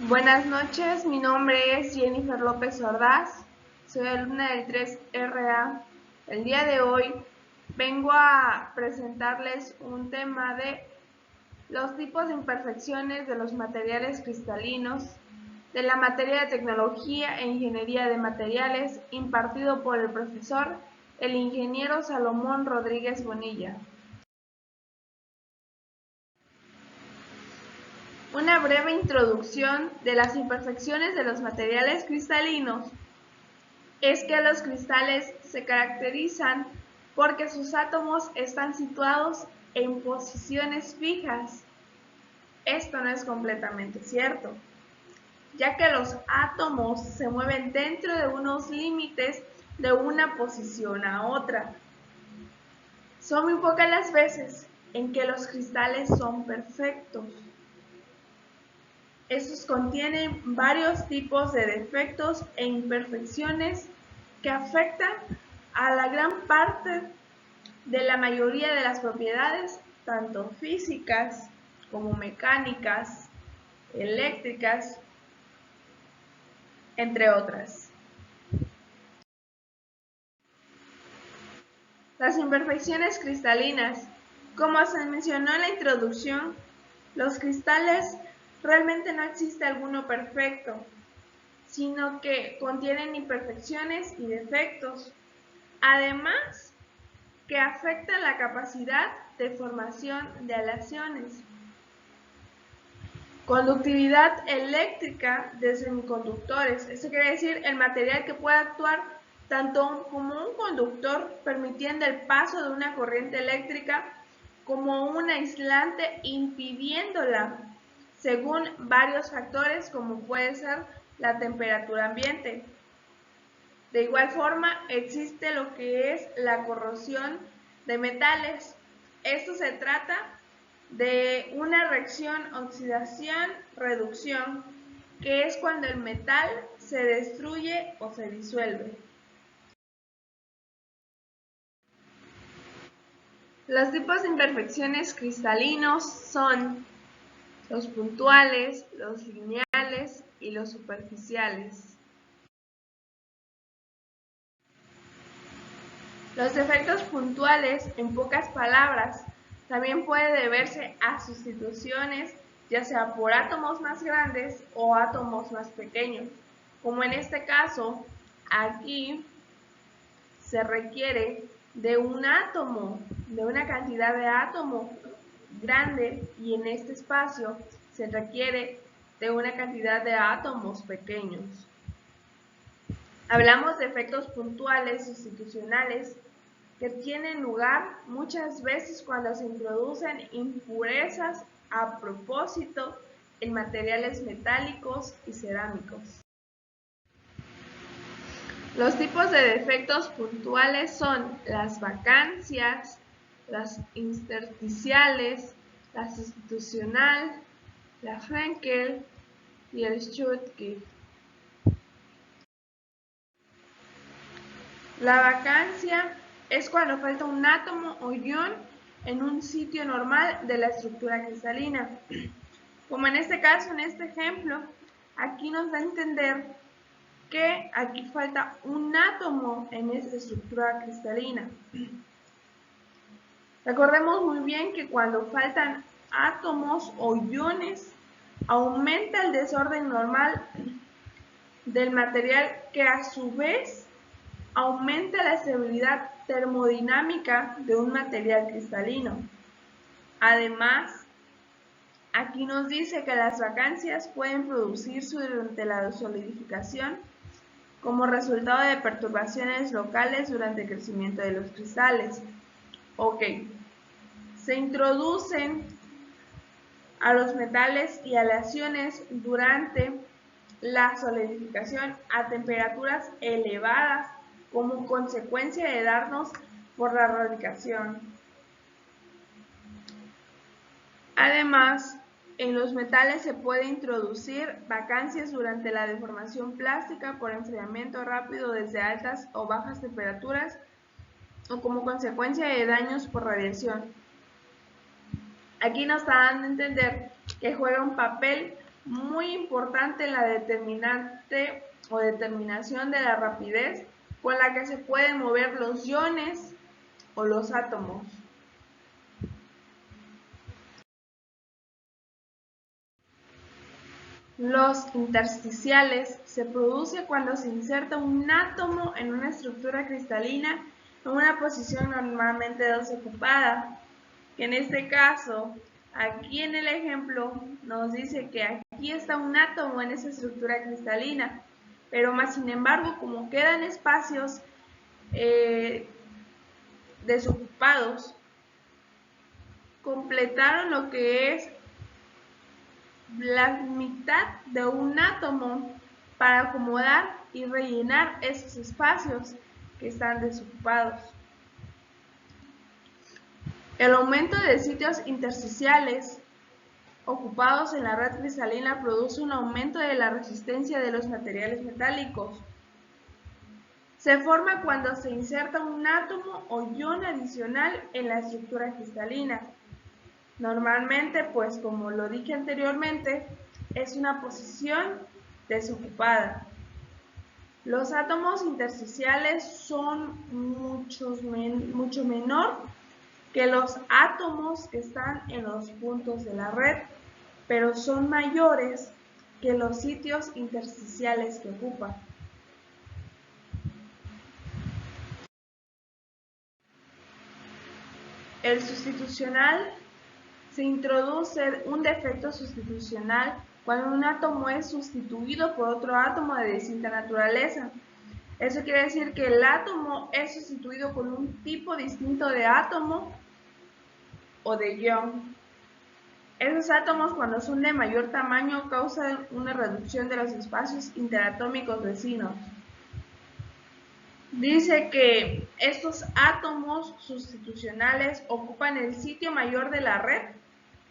Buenas noches, mi nombre es Jennifer López Ordaz, soy alumna del 3RA. El día de hoy vengo a presentarles un tema de los tipos de imperfecciones de los materiales cristalinos de la materia de Tecnología e Ingeniería de Materiales impartido por el profesor, el ingeniero Salomón Rodríguez Bonilla. Una breve introducción de las imperfecciones de los materiales cristalinos es que los cristales se caracterizan porque sus átomos están situados en posiciones fijas. Esto no es completamente cierto, ya que los átomos se mueven dentro de unos límites de una posición a otra. Son muy pocas las veces en que los cristales son perfectos. Estos contienen varios tipos de defectos e imperfecciones que afectan a la gran parte de la mayoría de las propiedades, tanto físicas como mecánicas, eléctricas, entre otras. Las imperfecciones cristalinas. Como se mencionó en la introducción, los cristales realmente no existe alguno perfecto, sino que contienen imperfecciones y defectos. Además, que afecta la capacidad de formación de aleaciones. Conductividad eléctrica de semiconductores. Esto quiere decir el material que puede actuar tanto como un conductor, permitiendo el paso de una corriente eléctrica, como un aislante, impidiéndola, según varios factores como puede ser la temperatura ambiente. De igual forma, existe lo que es la corrosión de metales. Esto se trata de una reacción oxidación-reducción, que es cuando el metal se destruye o se disuelve. Los tipos de imperfecciones cristalinos son los puntuales, los lineales y los superficiales. Los defectos puntuales, en pocas palabras, también puede deberse a sustituciones, ya sea por átomos más grandes o átomos más pequeños. Como en este caso, aquí se requiere de un átomo, de una cantidad de átomo grande, y en este espacio se requiere de una cantidad de átomos pequeños. Hablamos de efectos puntuales sustitucionales que tienen lugar muchas veces cuando se introducen impurezas a propósito en materiales metálicos y cerámicos. Los tipos de defectos puntuales son las vacancias, las intersticiales, la sustitucional, la Frenkel y el Schottky. La vacancia es cuando falta un átomo o ion en un sitio normal de la estructura cristalina. Como en este caso, en este ejemplo, aquí nos da a entender que aquí falta un átomo en esta estructura cristalina. Recordemos muy bien que cuando faltan átomos o iones, aumenta el desorden normal del material, que a su vez aumenta la estabilidad termodinámica de un material cristalino. Además, aquí nos dice que las vacancias pueden producirse durante la solidificación como resultado de perturbaciones locales durante el crecimiento de los cristales. Ok, se introducen a los metales y aleaciones durante la solidificación a temperaturas elevadas como consecuencia de darnos por la radiación. Además, en los metales se puede introducir vacancias durante la deformación plástica por enfriamiento rápido desde altas o bajas temperaturas o como consecuencia de daños por radiación. Aquí nos está dando a entender que juega un papel muy importante la determinante o determinación de la rapidez con la que se pueden mover los iones o los átomos. Los intersticiales se produce cuando se inserta un átomo en una estructura cristalina en una posición normalmente desocupada, que en este caso, aquí en el ejemplo, nos dice que aquí está un átomo en esa estructura cristalina, pero más sin embargo, como quedan espacios desocupados, completaron lo que es la mitad de un átomo para acomodar y rellenar esos espacios que están desocupados. El aumento de sitios intersticiales ocupados en la red cristalina produce un aumento de la resistencia de los materiales metálicos. Se forma cuando se inserta un átomo o ion adicional en la estructura cristalina. Normalmente, pues como lo dije anteriormente, es una posición desocupada. Los átomos intersticiales son mucho menor que los átomos que están en los puntos de la red, pero son mayores que los sitios intersticiales que ocupan. El sustitucional se introduce un defecto sustitucional cuando un átomo es sustituido por otro átomo de distinta naturaleza. Eso quiere decir que el átomo es sustituido con un tipo distinto de átomo o de ion. Esos átomos, cuando son de mayor tamaño, causan una reducción de los espacios interatómicos vecinos. Dice que estos átomos sustitucionales ocupan el sitio mayor de la red.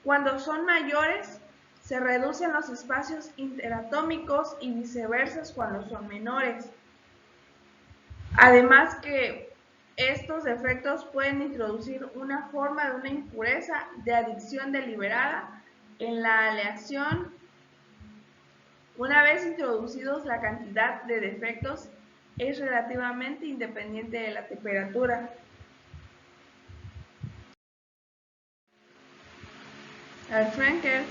Cuando son mayores, se reducen los espacios interatómicos y viceversa cuando son menores. Además que estos defectos pueden introducir una forma de una impureza de adición deliberada en la aleación. Una vez introducidos, la cantidad de defectos es relativamente independiente de la temperatura. El Frenkel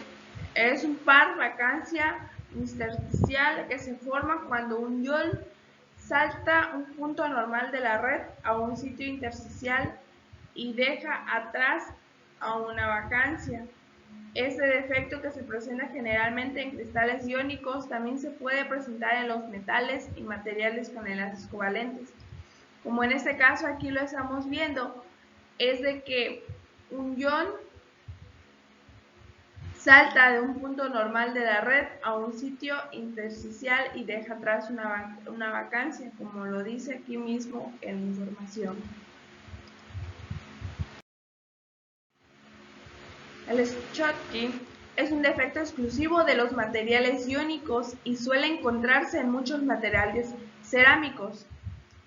es un par vacancia intersticial que se forma cuando un ion salta un punto normal de la red a un sitio intersticial y deja atrás a una vacancia. Este defecto, que se presenta generalmente en cristales iónicos, también se puede presentar en los metales y materiales con enlaces covalentes. Como en este caso aquí lo estamos viendo, es de que un ion salta de un punto normal de la red a un sitio intersticial y deja atrás una vacancia, como lo dice aquí mismo en la información. El Schottky es un defecto exclusivo de los materiales iónicos y suele encontrarse en muchos materiales cerámicos.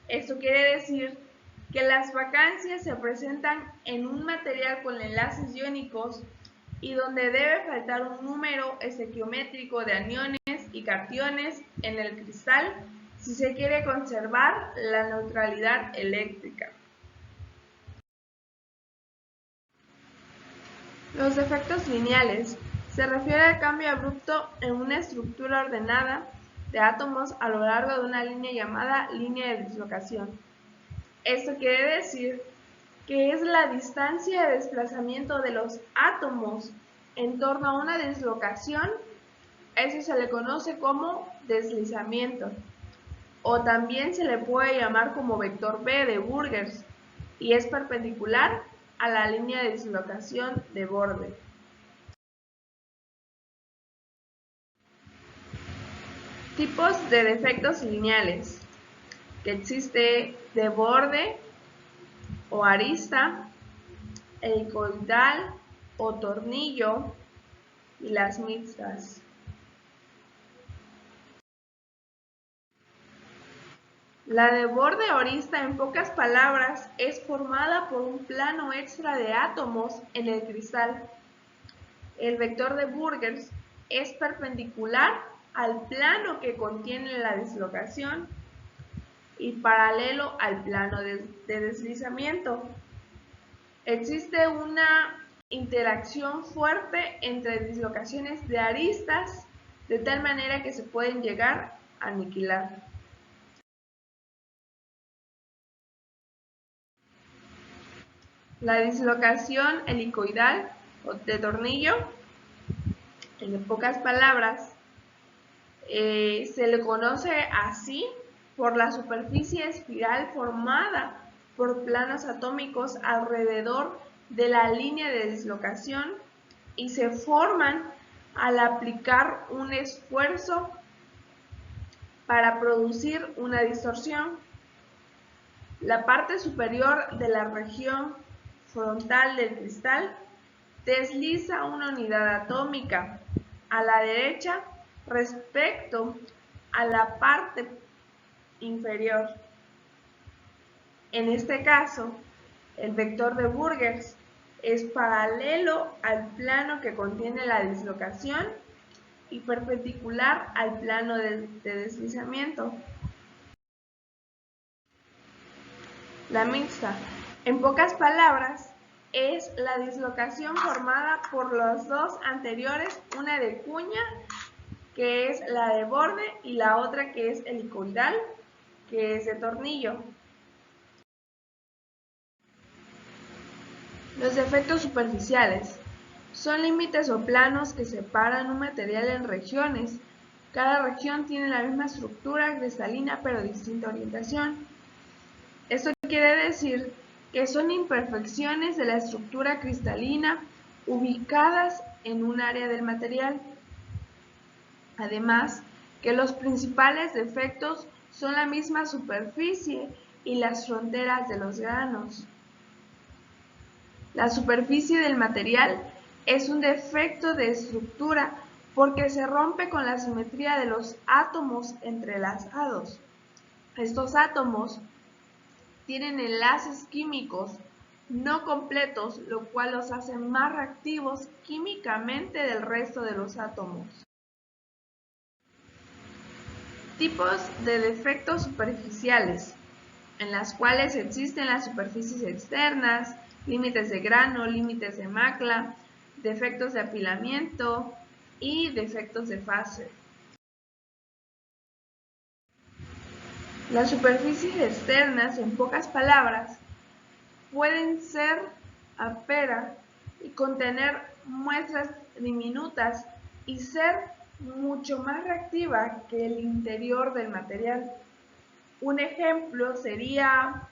Esto quiere decir que las vacancias se presentan en un material con enlaces iónicos y donde debe faltar un número estequiométrico de aniones y cationes en el cristal si se quiere conservar la neutralidad eléctrica. Los defectos lineales se refiere al cambio abrupto en una estructura ordenada de átomos a lo largo de una línea llamada línea de dislocación. Esto quiere decir que es la distancia de desplazamiento de los átomos en torno a una dislocación. Eso se le conoce como deslizamiento, o también se le puede llamar como vector B de Burgers, y es perpendicular a la línea de dislocación de borde. Tipos de defectos lineales que existe: de borde o arista, helicoidal o tornillo, y las mixtas. La de borde o arista, en pocas palabras, es formada por un plano extra de átomos en el cristal. El vector de Burgers es perpendicular al plano que contiene la dislocación y paralelo al plano de deslizamiento. Existe una interacción fuerte entre dislocaciones de aristas, de tal manera que se pueden llegar a aniquilar. La dislocación helicoidal o de tornillo, en pocas palabras, se le conoce así por la superficie espiral formada por planos atómicos alrededor de la línea de dislocación y se forman al aplicar un esfuerzo para producir una distorsión. La parte superior de la región frontal del cristal desliza una unidad atómica a la derecha respecto a la parte inferior. En este caso, el vector de Burgers es paralelo al plano que contiene la dislocación y perpendicular al plano de deslizamiento. La mixta, en pocas palabras, es la dislocación formada por los dos anteriores, una de cuña, que es la de borde, y la otra que es helicoidal, que es de tornillo. Los defectos superficiales son límites o planos que separan un material en regiones. Cada región tiene la misma estructura cristalina pero distinta orientación. Esto quiere decir que son imperfecciones de la estructura cristalina ubicadas en un área del material. Además, que los principales defectos son la misma superficie y las fronteras de los granos. La superficie del material es un defecto de estructura porque se rompe con la simetría de los átomos entrelazados. Estos átomos tienen enlaces químicos no completos, lo cual los hace más reactivos químicamente del resto de los átomos. Tipos de defectos superficiales, en las cuales existen las superficies externas, límites de grano, límites de macla, defectos de apilamiento y defectos de fase. Las superficies externas, en pocas palabras, pueden ser áspera y contener muestras diminutas y ser mucho más reactiva que el interior del material. Un ejemplo sería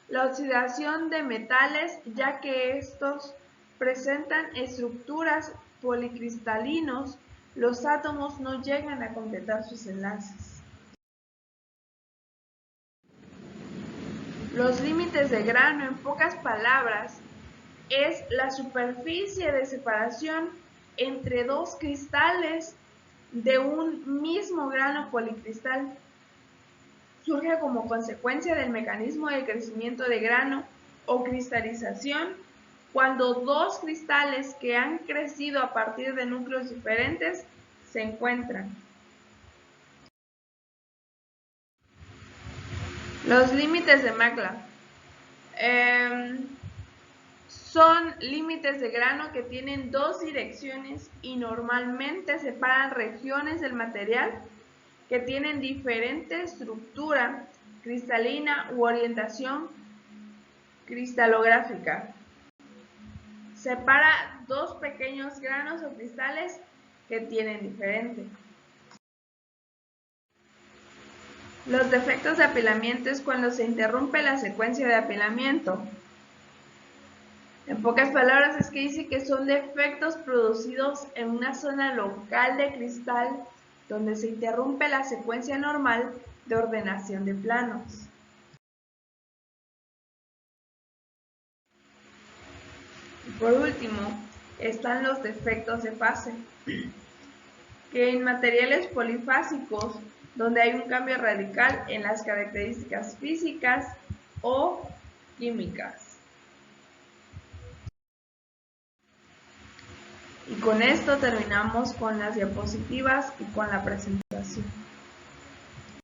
la oxidación de metales, ya que estos presentan estructuras policristalinos, los átomos no llegan a completar sus enlaces. Los límites de grano, en pocas palabras, es la superficie de separación entre dos cristales de un mismo grano policristal. Surge como consecuencia del mecanismo de crecimiento de grano o cristalización cuando dos cristales que han crecido a partir de núcleos diferentes se encuentran. Los límites de macla son límites de grano que tienen dos direcciones y normalmente separan regiones del material que tienen diferente estructura cristalina u orientación cristalográfica. Separa dos pequeños granos o cristales que tienen diferente. Los defectos de apilamiento es cuando se interrumpe la secuencia de apilamiento. En pocas palabras es que dice que son defectos producidos en una zona local de cristal donde se interrumpe la secuencia normal de ordenación de planos. Y por último, están los defectos de fase, que en materiales polifásicos, donde hay un cambio radical en las características físicas o químicas. Y con esto terminamos con las diapositivas y con la presentación.